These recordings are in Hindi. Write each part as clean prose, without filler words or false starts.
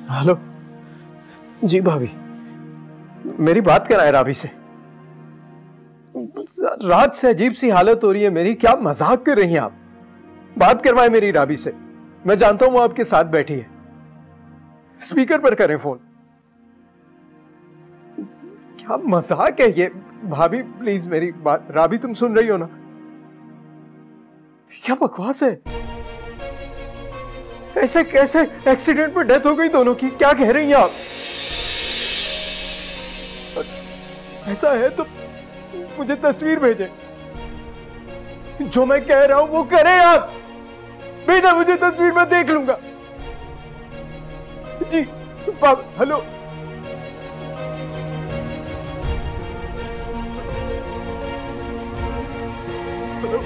हेलो जी भाभी, मेरी बात कराए राबी से। रात से अजीब सी हालत हो रही है मेरी। क्या मजाक कर रही हैं आप? बात करवाए मेरी राबी से। मैं जानता हूं वो आपके साथ बैठी है। स्पीकर पर करें फोन। क्या मजाक है ये? भाभी प्लीज मेरी बात। राबी तुम सुन रही हो ना? क्या बकवास है? ऐसे कैसे एक्सीडेंट में डेथ हो गई दोनों की? क्या कह रही हैं आप? ऐसा है तो मुझे तस्वीर भेजें। जो मैं कह रहा हूं वो करें आप। भेजा मुझे तस्वीर, मैं देख लूंगा। जी हेलो। हेलो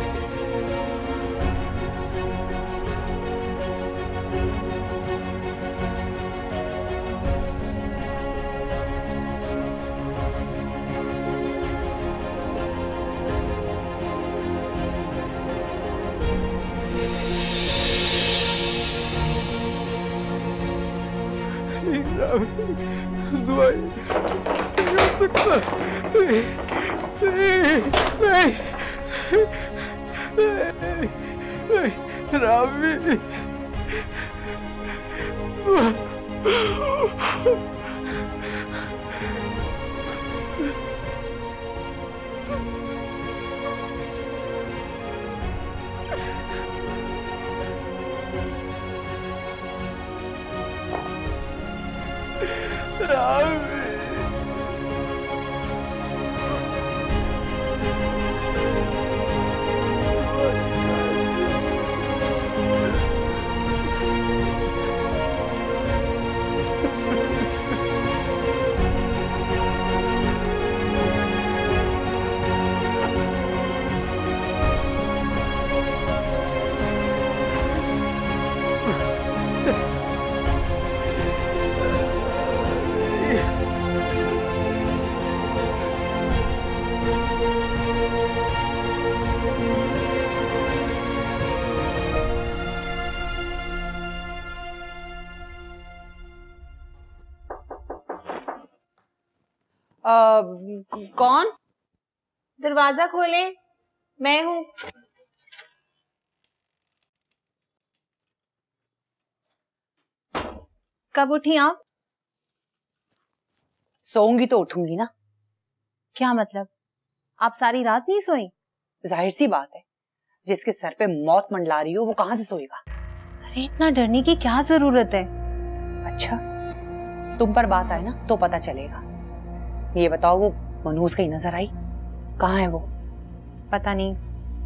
दुआई नहीं हो सकता। नहीं नहीं नहीं रावी। कौन? दरवाजा खोले, मैं हूं। कब उठी आप? सोऊंगी तो उठूंगी ना। क्या मतलब? आप सारी रात नहीं सोई? जाहिर सी बात है, जिसके सर पे मौत मंडला रही हो वो कहां से सोएगा। अरे इतना डरने की क्या जरूरत है? अच्छा, तुम पर बात आए ना तो पता चलेगा। ये बताओ, वो मनूस कहीं नजर आई? कहाँ है वो? पता नहीं,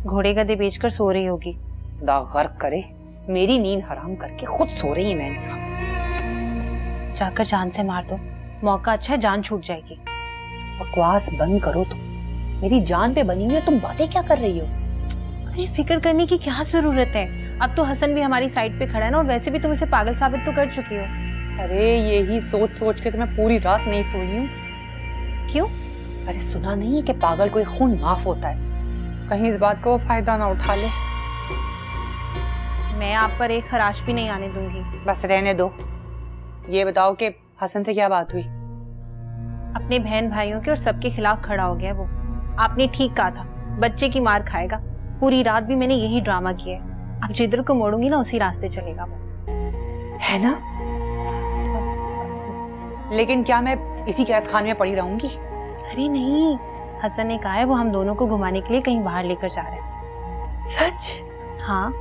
घोड़े गधे बेचकर सो रही होगी। खुदा गर्क करे, मेरी नींद हराम करके खुद सो रही है मैम साहब। जाकर जान से मार दो, मौका अच्छा है, जान छूट जाएगी। बकवास बंद करो तुम। मेरी जान पे बनी है, तुम बातें क्या कर रही हो? अरे फिक्र करने की क्या जरूरत है? अब तो हसन भी हमारी साइड पे खड़ा है ना, और वैसे भी तुम इसे पागल साबित तो कर चुकी हो। अरे यही सोच सोच के तो मैं पूरी रात नहीं सोई हूँ। क्यों? अरे सुना नहीं है कि पागल कोई खून माफ होता है? कहीं इस बात का वो फायदा ना उठा ले। मैं आप पर एक खराश भी नहीं आने दूंगी। बस रहने दो। ये बताओ कि हसन से क्या बात हुई? अपने बहन भाइयों के और सबके खिलाफ खड़ा हो गया वो। आपने ठीक कहा था, बच्चे की मार खाएगा। पूरी रात भी मैंने यही ड्रामा किया है। अब जिधर को मोड़ूंगी ना उसी रास्ते चलेगा वो, है ना? लेकिन क्या मैं इसी कैद खाने में पड़ी रहूंगी? अरे नहीं, हसन ने कहा है वो हम दोनों को घुमाने के लिए कहीं बाहर लेकर जा रहे हैं। सच? हाँ।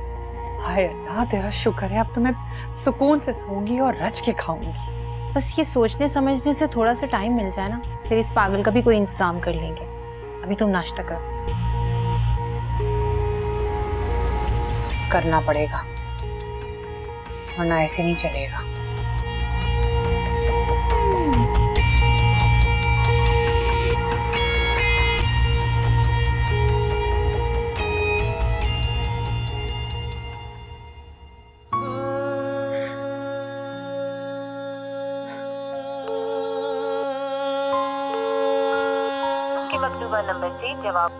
हाय अल्लाह, तेरा शुक्र है, अब तो मैं सुकून से सोऊंगी और रच के खाऊंगी। बस ये सोचने समझने से थोड़ा सा टाइम मिल जाए ना, फिर इस पागल का भी कोई इंतजाम कर लेंगे। अभी तुम नाश्ता करो। करना पड़ेगा, वरना ऐसे नहीं चलेगा। मकतूबा नंबर से जवाब।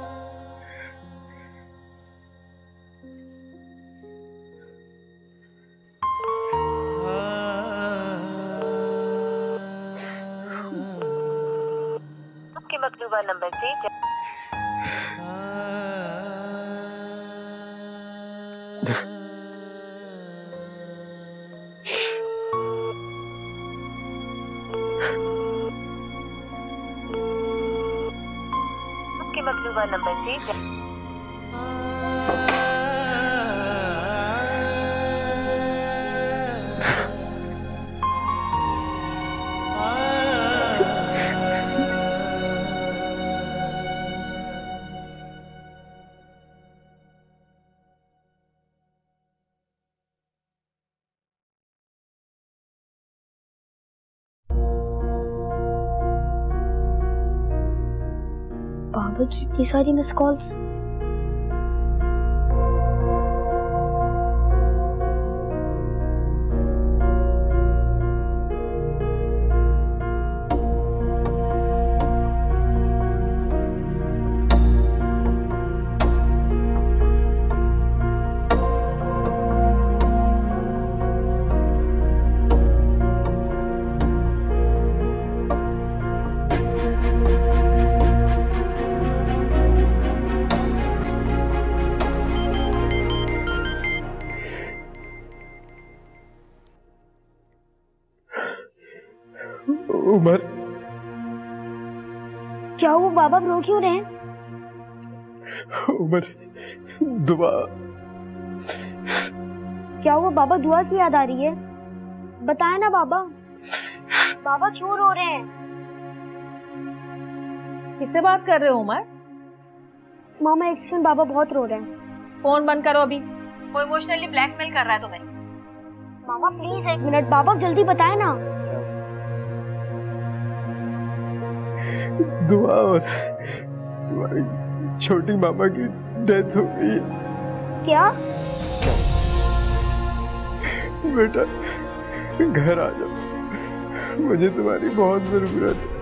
मकतूबा नंबर से मकतूबा नंबर से बाबा की इतनी सारी मिस कॉल्स। उमर, क्या हुआ बाबा, रो क्यों रहे हैं? उमर, दुआ। क्या हुआ बाबा, दुआ की याद आ रही है? बताए ना बाबा, बाबा क्यों रो रहे हैं? किससे बात कर रहे हो उमर? मामा एक सेकंड, बाबा बहुत रो रहे हैं। फोन बंद करो अभी, वो इमोशनली ब्लैकमेल कर रहा है तुम्हें। मामा प्लीज एक मिनट, बाबा जल्दी बताए ना। दुआ, और तुम्हारी छोटी मामा की डेथ हो गई है। क्या? बेटा घर आ जाओ, मुझे तुम्हारी बहुत जरूरत है।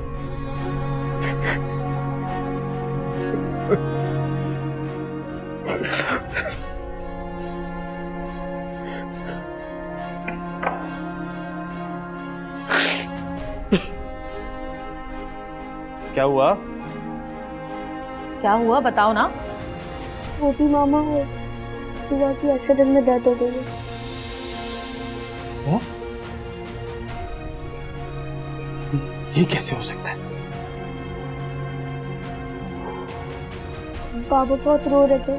क्या हुआ? क्या हुआ बताओ ना। छोटी मामा है, दुआ की एक्सीडेंट में डेथ हो गई है। वो? ये कैसे हो सकता है? बाबा बहुत रो रहे थे,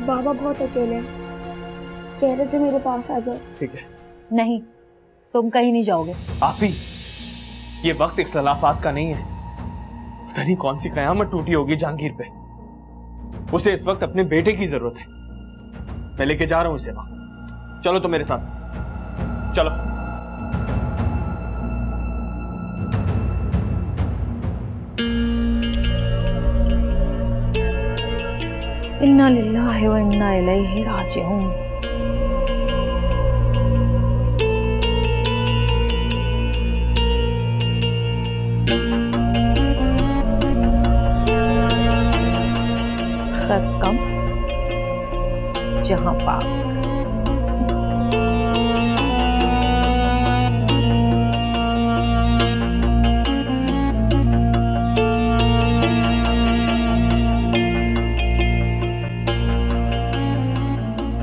बाबा बहुत अकेले हैं, कह रहे थे मेरे पास आ जाओ। ठीक है। नहीं, तुम कहीं नहीं जाओगे। आप ही, ये वक्त इख्तलाफात का नहीं है। पता नहीं कौन सी कयामत टूटी होगी जहांगीर पे। उसे इस वक्त अपने बेटे की जरूरत है। मैं लेके जा रहा हूं इसे वहां। चलो तो मेरे साथ, चलो। इन्ना लिल्लाहि व इन्ना इलैहि राजिऊन। बस कम जहां पाक।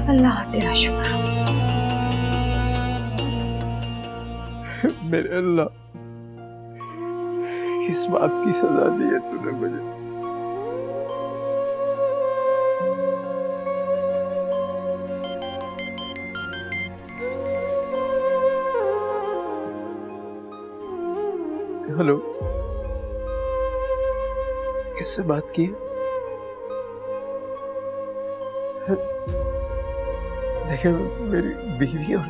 अल्लाह तेरा शुक्र। मेरे अल्लाह, किस बात की सजा दी है तूने मुझे? हेलो, किससे बात की? देखिए, मेरी बीवी और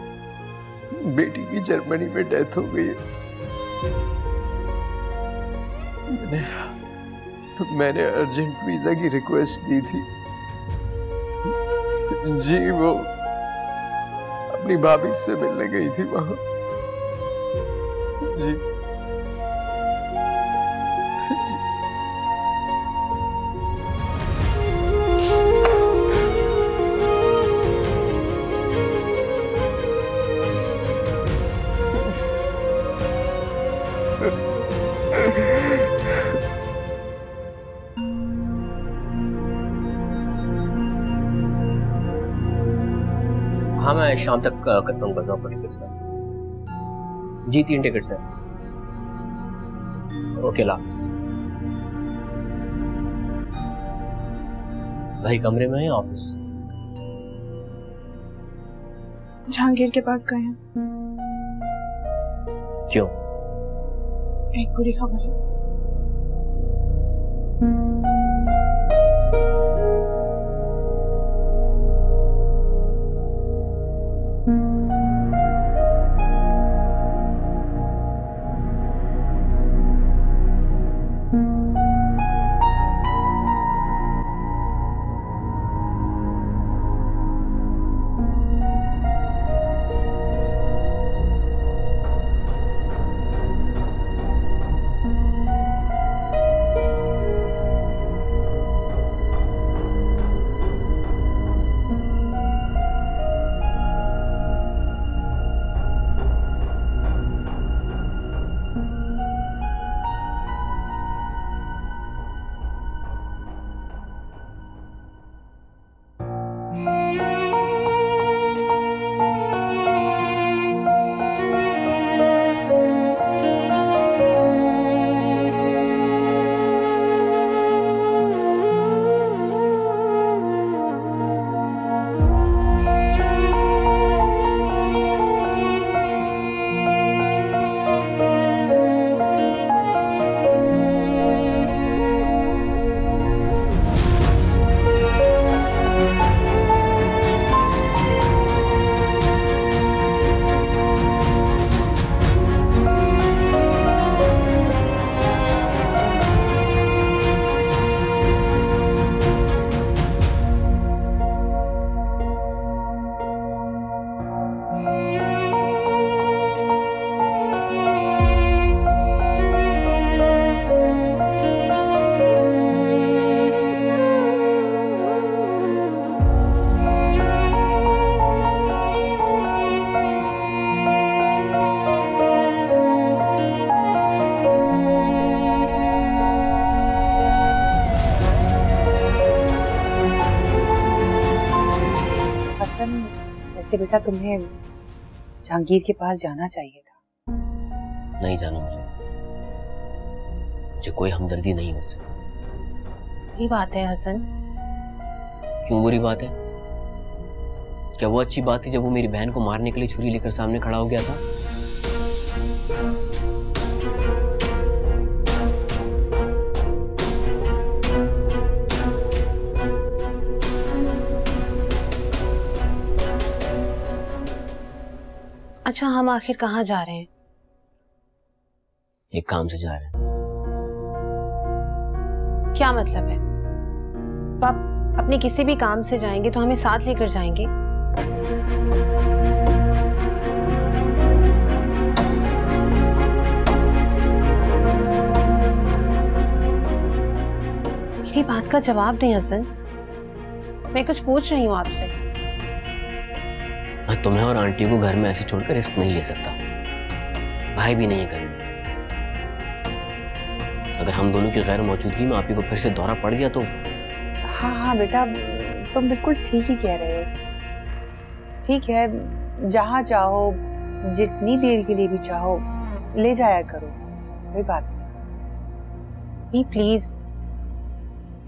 बेटी की जर्मनी में डेथ हो गई है। मैंने अर्जेंट वीजा की रिक्वेस्ट दी थी। जी, वो अपनी भाभी से मिलने गई थी वहां। जी हाँ मैं शाम तक कंफर्म करता हूँ टिकट्स का। जी 3 टिकट्स हैं। Okay laughs. भाई कमरे में है ऑफिस? जहांगीर के पास गए हैं। क्यों? एक बुरी खबर है। वैसे बेटा तुम्हें जहांगीर के पास जाना चाहिए था। नहीं जाना मुझे कोई हमदर्दी नहीं है उससे। ये बात है हसन। क्यों बुरी बात है? क्या वो अच्छी बात थी जब वो मेरी बहन को मारने के लिए छुरी लेकर सामने खड़ा हो गया था? अच्छा हम आखिर कहाँ जा रहे हैं? एक काम से जा रहे हैं। क्या मतलब है? आप अपने किसी भी काम से जाएंगे तो हमें साथ लेकर जाएंगे? मेरी बात का जवाब दें हसन। मैं कुछ पूछ रही हूँ आपसे। मैं तुम्हें और आंटी को घर में ऐसे छोड़कर रिस्क नहीं ले सकता। भाई भी नहीं है घर में। अगर हम दोनों की गैर मौजूदगी में आप ही को फिर से दौरा पड़ गया तो। हाँ बेटा तुम बिल्कुल ठीक ही कह रहे हो। ठीक है, जहाँ चाहो जितनी देर के लिए भी चाहो ले जाया करो, कोई बात नहीं। प्लीज,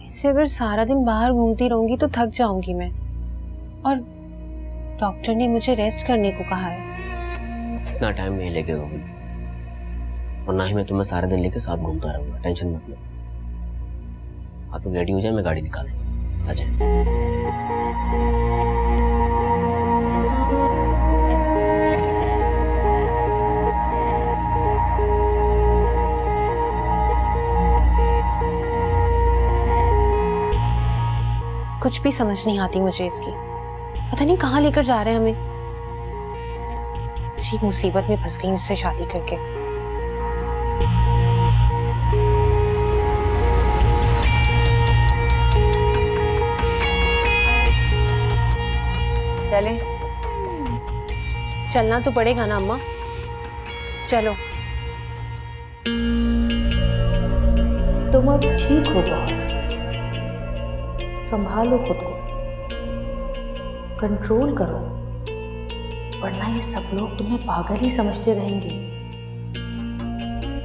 ऐसे अगर सारा दिन बाहर घूमती रहूंगी तो थक जाऊंगी मैं, और डॉक्टर ने मुझे रेस्ट करने को कहा है। इतना टाइम नहीं लेके घूमूंगी, और ना ही मैं तुम्हें सारे दिन लेके साथ घूमता रहूंगा। टेंशन मत लो। आप लोग रेडी हो जाए, मैं गाड़ी निकालूं। आ जाए। कुछ भी समझ नहीं आती मुझे इसकी। पता नहीं कहाँ लेकर जा रहे हैं हमें। अच्छी मुसीबत में फंस गई उससे शादी करके। चले? चलना तो पड़ेगा ना अम्मा। चलो। तुम अब ठीक हो गए, संभालो खुद को, कंट्रोल करो, वरना ये सब लोग तुम्हें पागल ही समझते रहेंगे।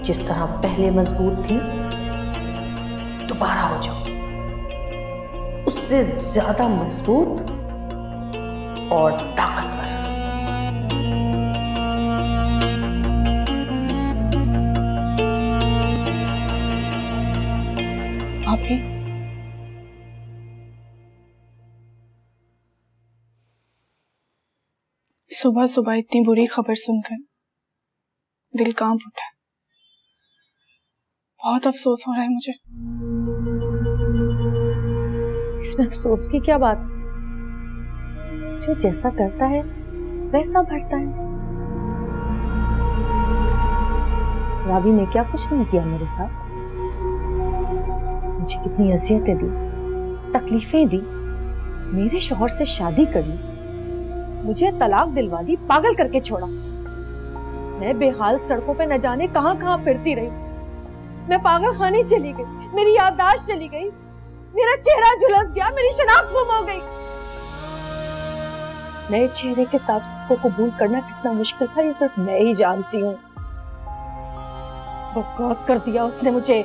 जिस तरह पहले मजबूत थी, दोबारा हो जाओ उससे ज्यादा मजबूत और ताकतवर। भाभी, सुबह सुबह इतनी बुरी खबर सुनकर दिल कांप उठा। बहुत अफसोस हो रहा है मुझे। इसमें अफसोस की क्या बात? जो जैसा करता है वैसा भरता है। रावी ने क्या कुछ नहीं किया मेरे साथ। मुझे कितनी अजियतें दी, तकलीफें दी, मेरे शौहर से शादी करी, मुझे तलाक दिलवा दी, पागल करके छोड़ा। मैं बेहाल सड़कों पे न जाने कहां कहां फिरती रही। मैं पागल खाने चली गई, मेरी याददाश्त चली गई, मेरा चेहरा झुलस गया, मेरी शनाख्त गुम हो गई। नए चेहरे के साथ खुद को कबूल करना कितना मुश्किल था, ये सिर्फ मैं ही जानती हूँ। बर्बाद कर दिया उसने मुझे,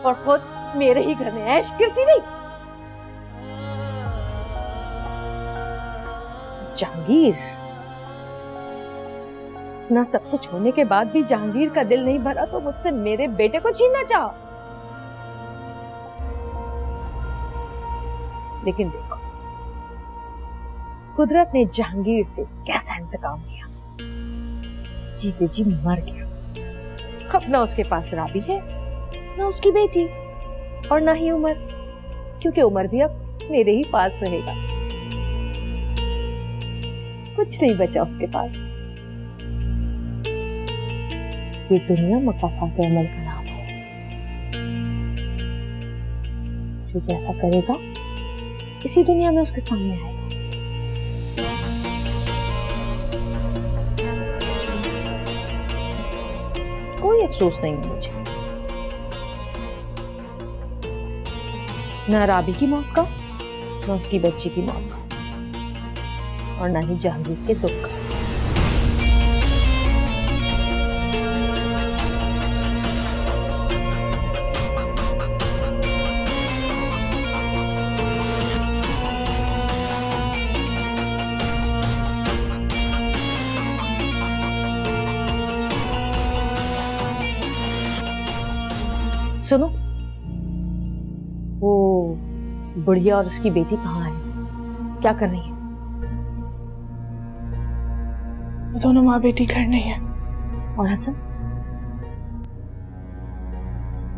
और खुद मेरे ही घर में ऐश करती रही। जहांगीर, ना सब कुछ होने के बाद भी जहांगीर का दिल नहीं भरा तो मुझसे मेरे बेटे को छीनना चाहा। लेकिन देखो, कुदरत ने जहांगीर से कैसा इंतकाम लिया। जीते जी मर गया। अब ना उसके पास राबी है, ना उसकी बेटी, और ना ही उमर, क्योंकि उमर भी अब मेरे ही पास रहेगा। कुछ नहीं बचा उसके पास। ये दुनिया मकाफात अमल का नाम है। जो जैसा करेगा इसी दुनिया में उसके सामने आएगा। कोई अफसोस नहीं है मुझे, न राबी की मौत का, न उसकी बच्ची की मौत का, और न ही जहांगीर के दुख का। सुनो, वो बुढ़िया और उसकी बेटी कहाँ है? क्या कर रही है? वो दोनों माँ बेटी घर नहीं है। और हसन?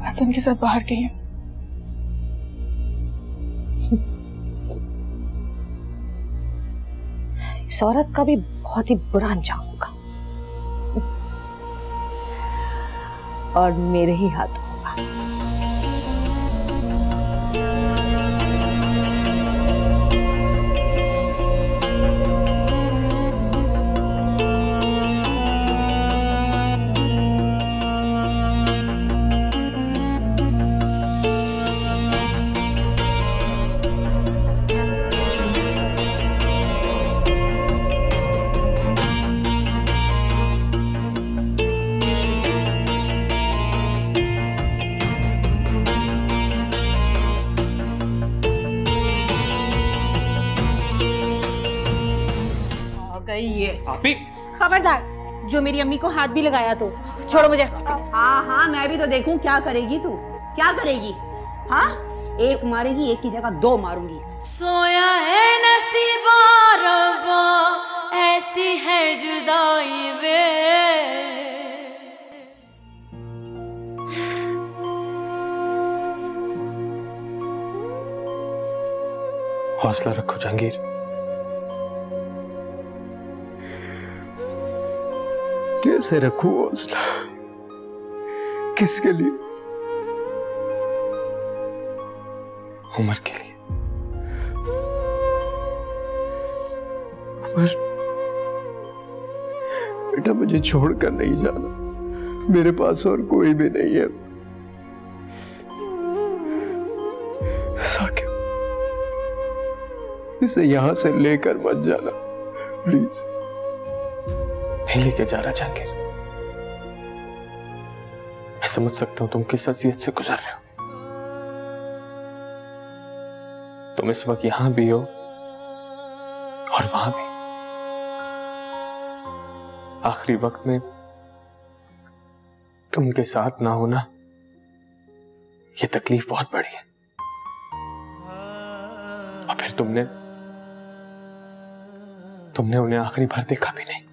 हसन के साथ बाहर गई है। इस औरत का भी बहुत ही बुरा अंजाम होगा, और मेरे ही हाथ होगा। खबरदार, जो मेरी अम्मी को हाथ भी लगाया तो छोड़ो मुझे। हाँ, मैं भी तो देखूं क्या करेगी तू, क्या करेगी? हाँ, एक मारेगी, एक की जगह दो मारूंगी। सोया है नसीबा रब्बा, ऐसी है जुदाई वे। हौसला रखो जहांगीर। कैसे रखूं हौसला? किसके लिए? उमर के लिए। उमर, बेटा मुझे छोड़कर नहीं जाना। मेरे पास और कोई भी नहीं है। साकिब, इसे यहां से लेकर मत जाना प्लीज। नहीं लेके जा रहा जहांगीर। मैं समझ सकता हूं तुम किस अज़ियत से गुजर रहे हो। तुम इस वक्त यहां भी हो और वहां भी। आखिरी वक्त में तुम उनके साथ ना होना, ये तकलीफ बहुत बड़ी है। और फिर तुमने उन्हें आखिरी बार देखा भी नहीं।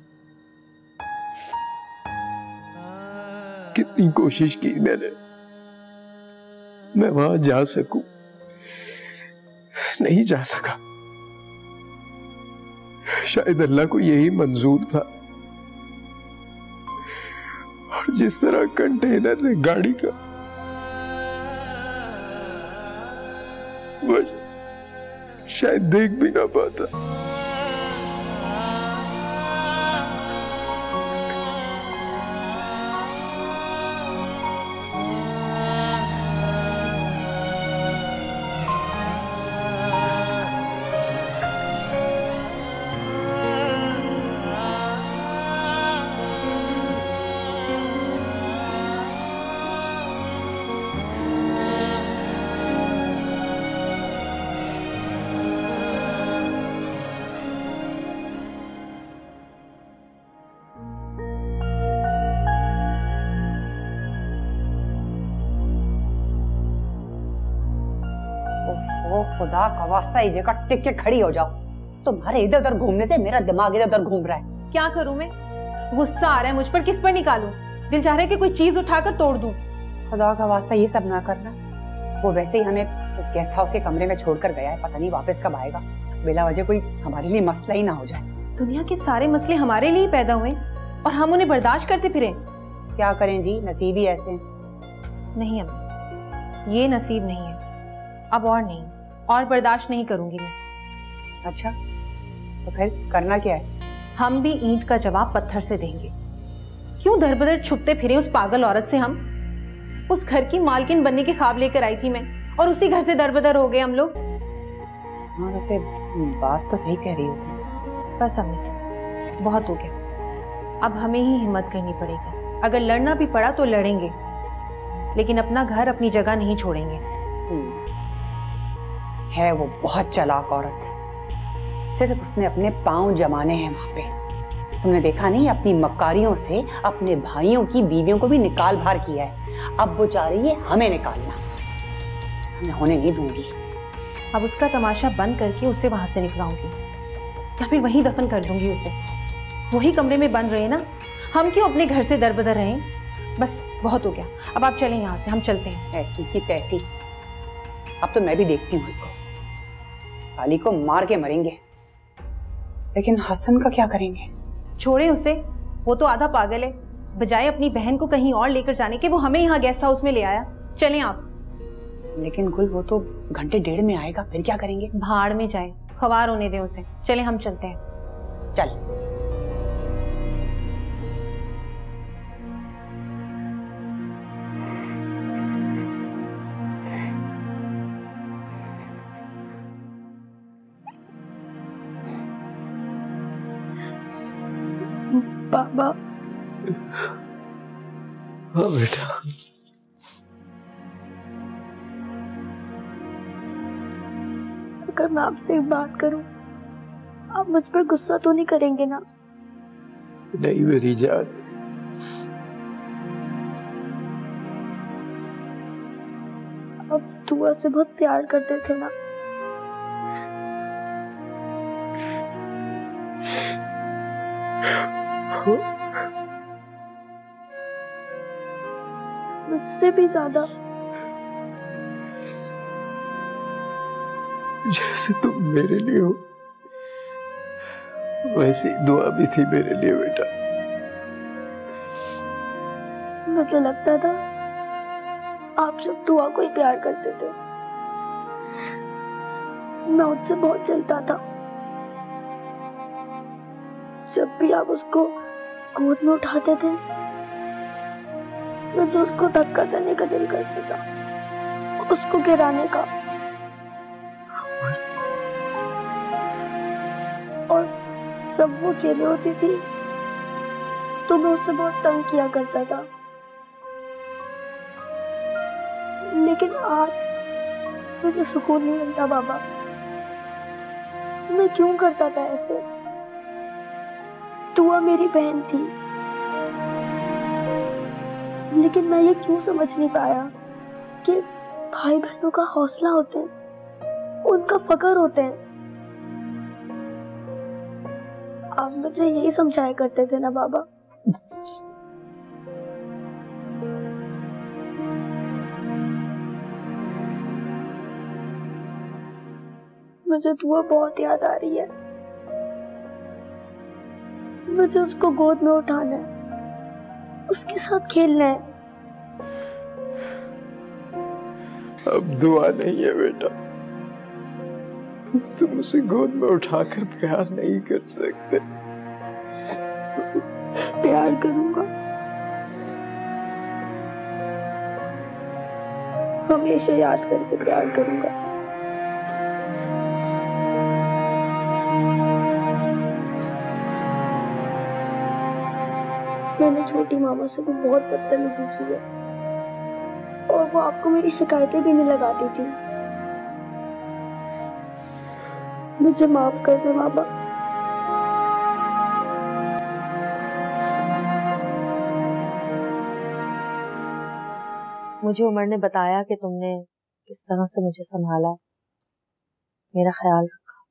कितनी कोशिश की मैंने, मैं वहां जा सकूं, नहीं जा सका। शायद अल्लाह को यही मंजूर था। और जिस तरह कंटेनर ने गाड़ी का वो शायद देख भी ना पाता। ओ खुदा का वास्ता, ये जगह टिक के खड़ी हो जाओ। तुम्हारे इधर उधर घूमने से मेरा दिमाग इधर उधर घूम रहा है। क्या करूं मैं? गुस्सा आ रहा है मुझ पर, किस पर निकालूं? दिल चाह रहा है कि कोई चीज उठाकर तोड़ दूं। खुदा का वास्ता ये सब ना करना। वो वैसे ही हमें इस गेस्ट हाउस के कमरे में छोड़कर गया है, पता नहीं वापस कब आएगा। बिला वजह कोई हमारे लिए मसला ही ना हो जाए। दुनिया के सारे मसले हमारे लिए पैदा हुए और हम उन्हें बर्दाश्त करते फिरे। क्या करें जी, नसीब ही ऐसे। नहीं अम्मी, ये नसीब नहीं है। अब और नहीं, और बर्दाश्त नहीं करूंगी मैं। अच्छा, तो फिर करना क्या है? हम भी ईंट का जवाब पत्थर से देंगे। क्यों दर बदर छुपते फिरे उस पागल औरत से? हम उस घर की मालकिन बनने के ख्वाब लेकर आई थी मैं, और उसी घर से दर बदर हो गए हम लोग। हाँ वैसे बात तो सही कह रही हो। बस अम्मी, बहुत हो गया। अब हमें ही हिम्मत करनी पड़ेगी। अगर लड़ना भी पड़ा तो लड़ेंगे, लेकिन अपना घर अपनी जगह नहीं छोड़ेंगे। है वो बहुत चालाक औरत, सिर्फ उसने अपने पांव जमाने हैं वहां पे। तुमने देखा नहीं, अपनी मक्कारियों से अपने भाइयों की बीवियों को भी निकाल भार किया है। अब वो चाह रही है हमें निकालना। ऐसा मैं होने नहीं दूंगी। अब उसका तमाशा बंद करके उसे वहां से निकलाऊंगी, या फिर वहीं दफन कर दूंगी उसे। वही कमरे में बंद रहे ना, हम क्यों अपने घर से दर बदर रहें? बस बहुत हो गया, अब आप चलें यहाँ से, हम चलते हैं। ऐसी की तैसी, अब तो मैं भी देखती हूँ उसको। साली को मार के मरेंगे, लेकिन हसन का क्या करेंगे? छोड़े उसे, वो तो आधा पागल है। बजाय अपनी बहन को कहीं और लेकर जाने के, वो हमें यहाँ गेस्ट हाउस में ले आया। चलें आप। लेकिन गुल, वो तो घंटे डेढ़ में आएगा, फिर क्या करेंगे? भाड़ में जाए, खवार होने दें उसे। चलें, हम चलते हैं। चल। बाबा। हाँ बेटा। अगर मैं आपसे एक बात करूं, आप मुझ पर गुस्सा तो नहीं करेंगे ना? नहीं मेरी जान, आप दुआ से बहुत प्यार करते थे ना? मुझसे भी ज्यादा। जैसे तुम मेरे लिए हो, वैसी दुआ भी थी मेरे लिए बेटा। मुझे लगता था आप सिर्फ दुआ को ही प्यार करते थे। मैं उससे बहुत जलता था। जब भी आप उसको गोद में उठाते थे, मुझे उसको धक्का देने का दिल करता था, उसको गिराने का। और जब वो अकेले होती थी, तो मैं उससे बहुत तंग किया करता था, लेकिन आज मुझे सुकून नहीं मिलता बाबा। मैं क्यों करता था ऐसे? तुआ मेरी बहन थी, लेकिन मैं ये क्यों समझ नहीं पाया कि भाई बहनों का हौसला होते हैं, उनका फक्र होते हैं। आप मुझे यही समझाया करते थे ना बाबा। मुझे तुआ बहुत याद आ रही है। मुझे उसको गोद में उठाना है, उसके साथ खेलना है। अब दुआ नहीं है बेटा, तुम उसे गोद में उठाकर प्यार नहीं कर सकते। प्यार करूंगा, हमेशा याद करके प्यार करूंगा। मैंने छोटी मामा से भी बहुत बदतमीजी की है और वो आपको मेरी शिकायतें भी नहीं लगाती थी। मुझे माफ कर दे बाबा। मुझे उमर ने बताया कि तुमने किस तरह से मुझे संभाला, मेरा ख्याल रखा,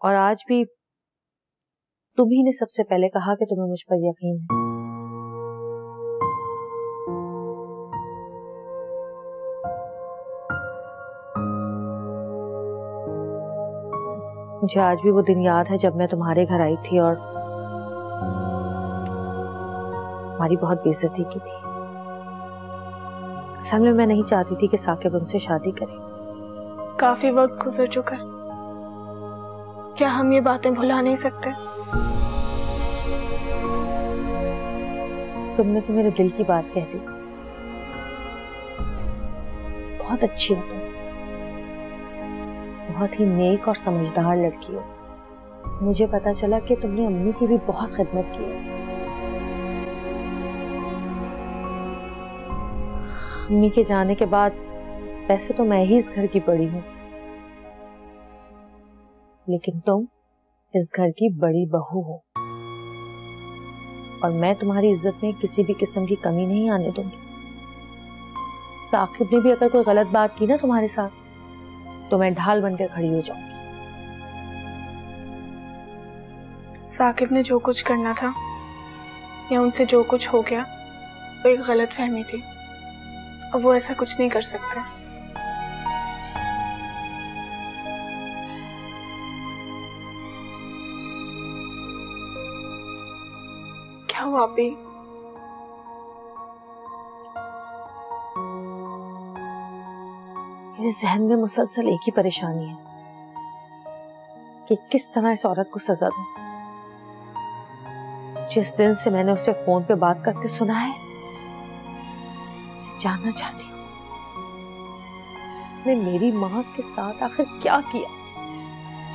और आज भी तुम ही ने सबसे पहले कहा कि तुम्हें मुझ पर यकीन है। मुझे आज भी वो दिन याद है जब मैं तुम्हारे घर आई थी और हमारी बहुत बेइज्जती की थी। असल में मैं नहीं चाहती थी कि साकिब उनसे शादी करे। काफी वक्त गुजर चुका है, क्या हम ये बातें भुला नहीं सकते? तुमने तो मेरे दिल की बात कह दी। बहुत अच्छी हो तुम, बहुत ही नेक और समझदार लड़की हो। मुझे पता चला कि तुमने अम्मी की भी बहुत खिदमत की है। अम्मी के जाने के बाद वैसे तो मैं ही इस घर की बड़ी हूँ, लेकिन तुम इस घर की बड़ी बहू हो और मैं तुम्हारी इज्जत में किसी भी किस्म की कमी नहीं आने दूंगी। साकिब ने भी अगर कोई गलत बात की ना तुम्हारे साथ, तो मैं ढाल बनकर खड़ी हो जाऊंगी। साकिब ने जो कुछ करना था या उनसे जो कुछ हो गया वो एक गलत फहमी थी, अब वो ऐसा कुछ नहीं कर सकते। क्या हुआ अभी? मेरे जहन में मुसलसल एक ही परेशानी है कि किस तरह इस औरत को सजा दूं। जिस दिन से मैंने उसे फोन पे बात करते सुना है, जानना चाहती हूँ ने मेरी माँ के साथ आखिर क्या किया,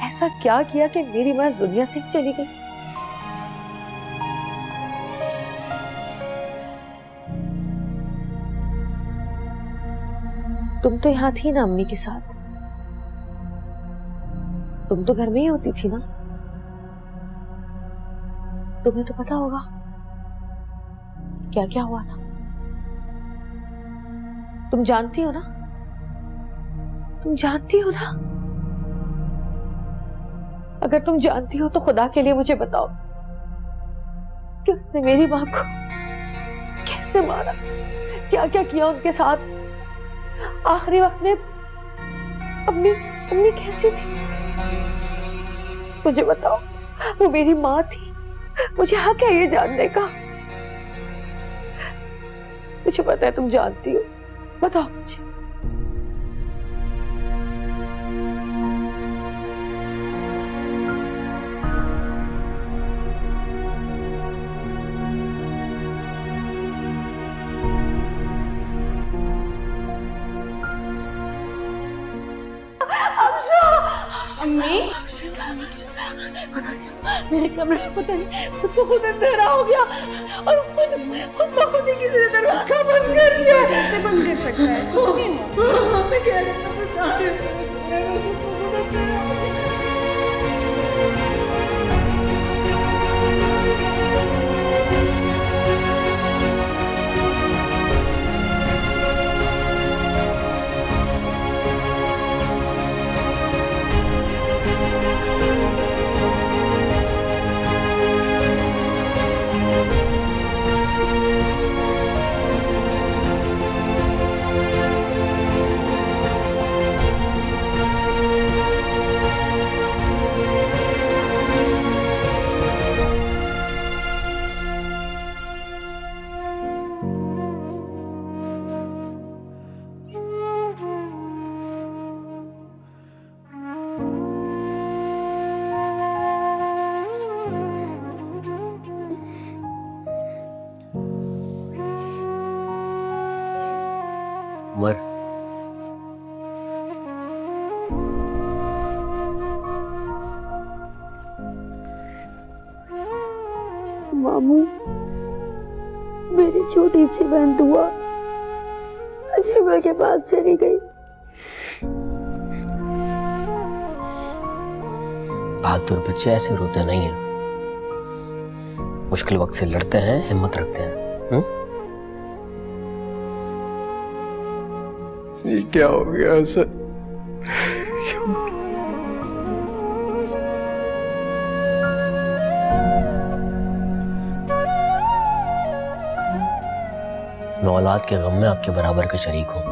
ऐसा क्या किया कि मेरी माँ इस दुनिया से चली गई। तुम तो यहाँ थी ना अम्मी के साथ, तुम तो घर में ही होती थी ना, तुम्हें तो पता होगा क्या क्या हुआ था। तुम जानती हो ना, तुम जानती हो ना। अगर तुम जानती हो तो खुदा के लिए मुझे बताओ कि उसने मेरी मां को कैसे मारा, क्या क्या किया उनके साथ। आखिरी वक्त में अम्मी कैसी थी, मुझे बताओ। वो मेरी माँ थी, मुझे हक है ये जानने का। मुझे पता है तुम जानती हो, बताओ मुझे। अम्मी पता क्या, मेरे कमरे में पता नहीं खुद को खुद अंधेरा हो गया और खुद को खुद ही किसी ने दरवाजा बंद कर दिया। कैसे बंद कर सकता है? कुछ नहीं हुआ। मैं कह रही हूँ बता रही हूँ। उमर, मामू, मेरी छोटी सी बहन दुआ अलीमा के पास चली गई। बहादुर बच्चे ऐसे रोते नहीं हैं, मुश्किल वक्त से लड़ते हैं, हिम्मत रखते हैं। ये क्या हो गया सर? मैं औलाद के गम में आपके बराबर का शरीक हूं।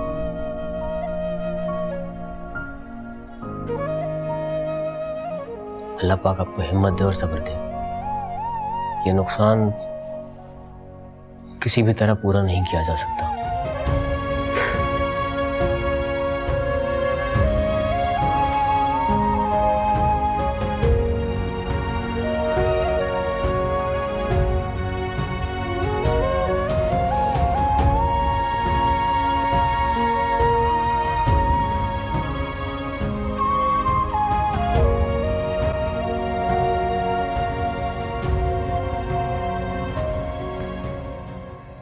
अल्लाह पाक आपको हिम्मत दे और सब्र दे। ये नुकसान किसी भी तरह पूरा नहीं किया जा सकता।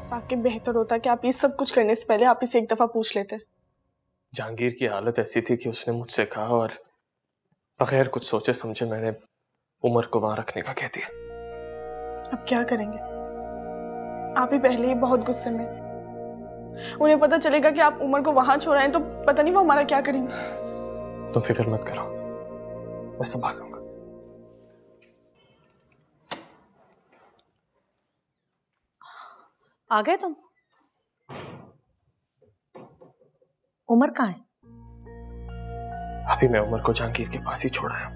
साकिब, बेहतर होता कि आप ये सब कुछ करने से पहले आप इसे एक दफा पूछ लेते। जहांगीर की हालत ऐसी थी कि उसने मुझसे कहा और बगैर कुछ सोचे समझे मैंने उमर को वहां रखने का कह दिया। अब क्या करेंगे? आप ही पहले ही बहुत गुस्से में। उन्हें पता चलेगा कि आप उमर को वहां छोड़ आए तो पता नहीं वो हमारा क्या करेंगे। तुम फिक्र मत करो, मैं संभाल लूंगा। आ गए तुम? उमर कहाँ है? अभी मैं उमर को जहांगीर के पास ही छोड़ आया।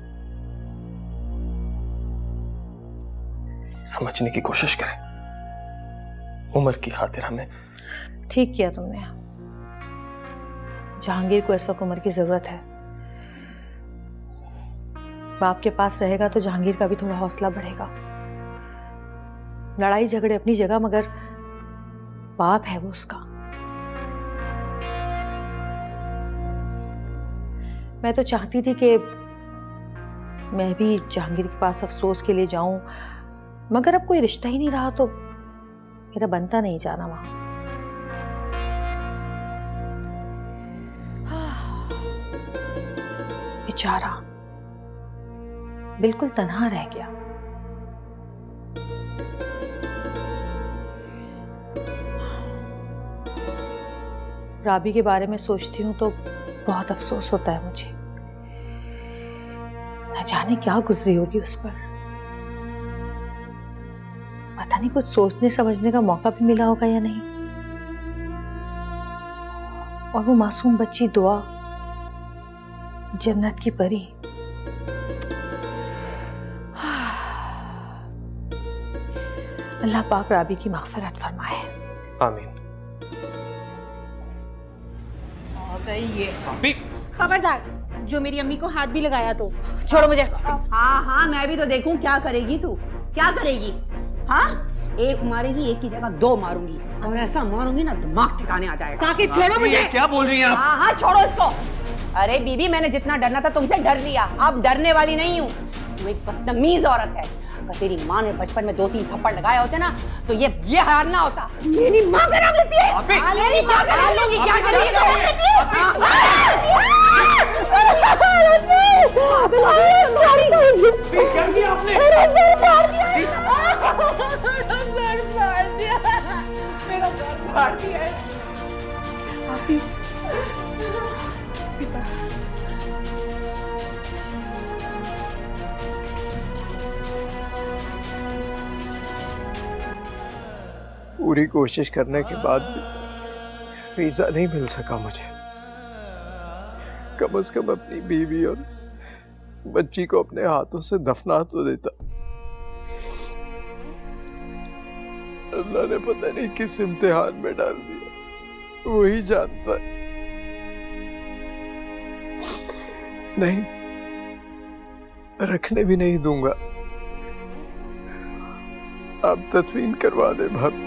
समझने की कोशिश करें, उमर की खातिर हमें। ठीक किया तुमने। जहांगीर को इस वक्त उमर की जरूरत है। बाप के पास रहेगा तो जहांगीर का भी थोड़ा हौसला बढ़ेगा। लड़ाई झगड़े अपनी जगह, मगर बाप है वो उसका। मैं तो चाहती थी कि मैं भी जहांगीर के पास अफसोस के लिए जाऊं, मगर अब कोई रिश्ता ही नहीं रहा तो मेरा बनता नहीं जाना वहां। बेचारा बिल्कुल तन्हा रह गया। राबी के बारे में सोचती हूँ तो बहुत अफसोस होता है मुझे। न जाने क्या गुजरी होगी उस पर। पता नहीं कुछ सोचने समझने का मौका भी मिला होगा या नहीं। और वो मासूम बच्ची दुआ, जन्नत की परी। अल्लाह पाक राबी की मग़फ़िरत फरमाए। आमीन। ये खबरदार, जो मेरी अम्मी को हाथ भी लगाया तो छोड़ो मुझे। हाँ हाँ, मैं भी तो देखूं क्या करेगी तू, क्या करेगी। हाँ, एक मारेगी, एक की जगह दो मारूंगी, और ऐसा मारूंगी ना दिमाग ठिकाने आ जाएगा। साकिब छोड़ो मुझे। क्या बोल रही हैं आप? हाँ हाँ छोड़ो इसको। अरे बीबी, मैंने जितना डरना था तुमसे डर लिया, अब डरने वाली नहीं हूँ। तू एक बदतमीज औरत है। अगर तेरी माँ ने बचपन में 2-3 थप्पड़ लगाए होते ना तो ये हार ना होता। मेरी माँ का नाम लेती है। मेरी माँ का नाम लूंगी, क्या करेगी? मेरा सर फाड़ दिया है। पूरी कोशिश करने के बाद भी वीजा नहीं मिल सका मुझे। कम से कम अपनी बीवी और बच्ची को अपने हाथों से दफना तो देता। अल्लाह ने पता नहीं किस इम्तिहान में डाल दिया, वही जानता है। नहीं, रखने भी नहीं दूंगा। आप तदफीन करवा दे भाभी।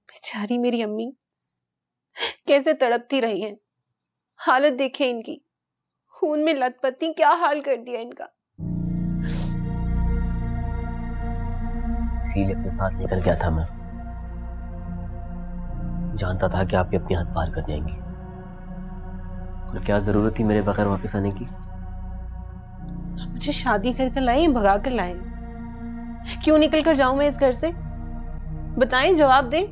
बेचारी मेरी अम्मी कैसे तड़पती रही हैं। हालत देखे इनकी, खून में लथपथी क्या हाल कर दिया इनका। इसीलिए अपने साथ लेकर गया था मैं, जानता था कि आप भी अपनी हद पार कर जाएंगी। और क्या जरूरत थी मेरे बगैर वापस आने की? मुझे शादी कर लाए, भगा कर लाए। क्यों निकल कर जाऊं मैं इस घर से? बताएं, जवाब दें।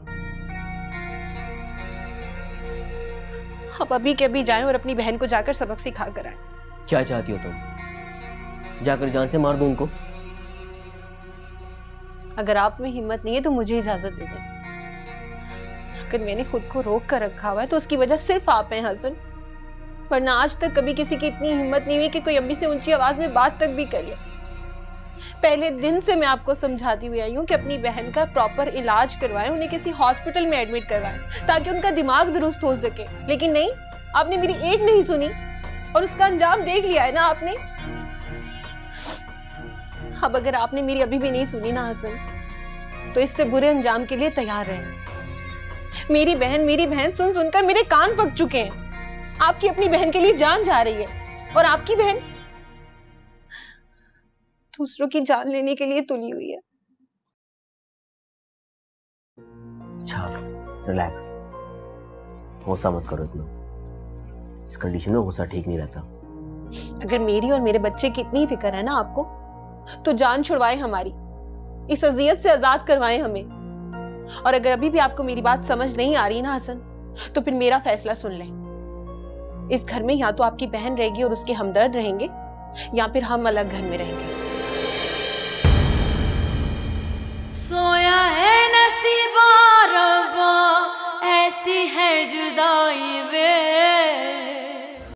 आप अभी के अभी जाएं और अपनी बहन को जाकर सबक सिखा कर आए। क्या चाहती हो तुम? जाकर जान से मार दूं उनको? अगर आप में हिम्मत नहीं है तो मुझे इजाजत दे दें। अगर मैंने खुद को रोक कर रखा हुआ है तो उसकी वजह सिर्फ आप हैं हसन, वरना आज तक कभी किसी की इतनी हिम्मत नहीं हुई कि कोई अम्मी से ऊंची आवाज में बात तक भी कर ले। पहले दिन से मैं आपको समझाती हुई आई हूँ कि अपनी बहन का प्रॉपर इलाज करवाएं, उन्हें किसी हॉस्पिटल में एडमिट करवाएं ताकि उनका दिमाग दुरुस्त हो सके। लेकिन नहीं, आपने मेरी एक नहीं सुनी और उसका अंजाम देख लिया है ना आपने। अब अगर आपने मेरी अभी भी नहीं सुनी ना हसन, तो इससे बुरे अंजाम के लिए तैयार रहें। मेरी बहन सुन सुनकर मेरे कान पक चुके हैं। आपकी अपनी बहन के लिए जान जा रही है और आपकी बहन दूसरों की जान लेने के लिए तुली हुई है। अच्छा, रिलैक्स, गुस्सा मत करो इतना। इस कंडीशन में गुस्सा ठीक नहीं रहता। अगर मेरी और मेरे बच्चे की इतनी फिक्र है ना आपको, तो जान छुड़वाए हमारी, इस अजियत से आजाद करवाए हमें। और अगर अभी भी आपको मेरी बात समझ नहीं आ रही ना हसन, तो फिर मेरा फैसला सुन लें। इस घर में या तो आपकी बहन रहेगी और उसके हमदर्द रहेंगे, या फिर हम अलग घर में रहेंगे। सोया है नसीबा रब्बा, ऐसी है जुदा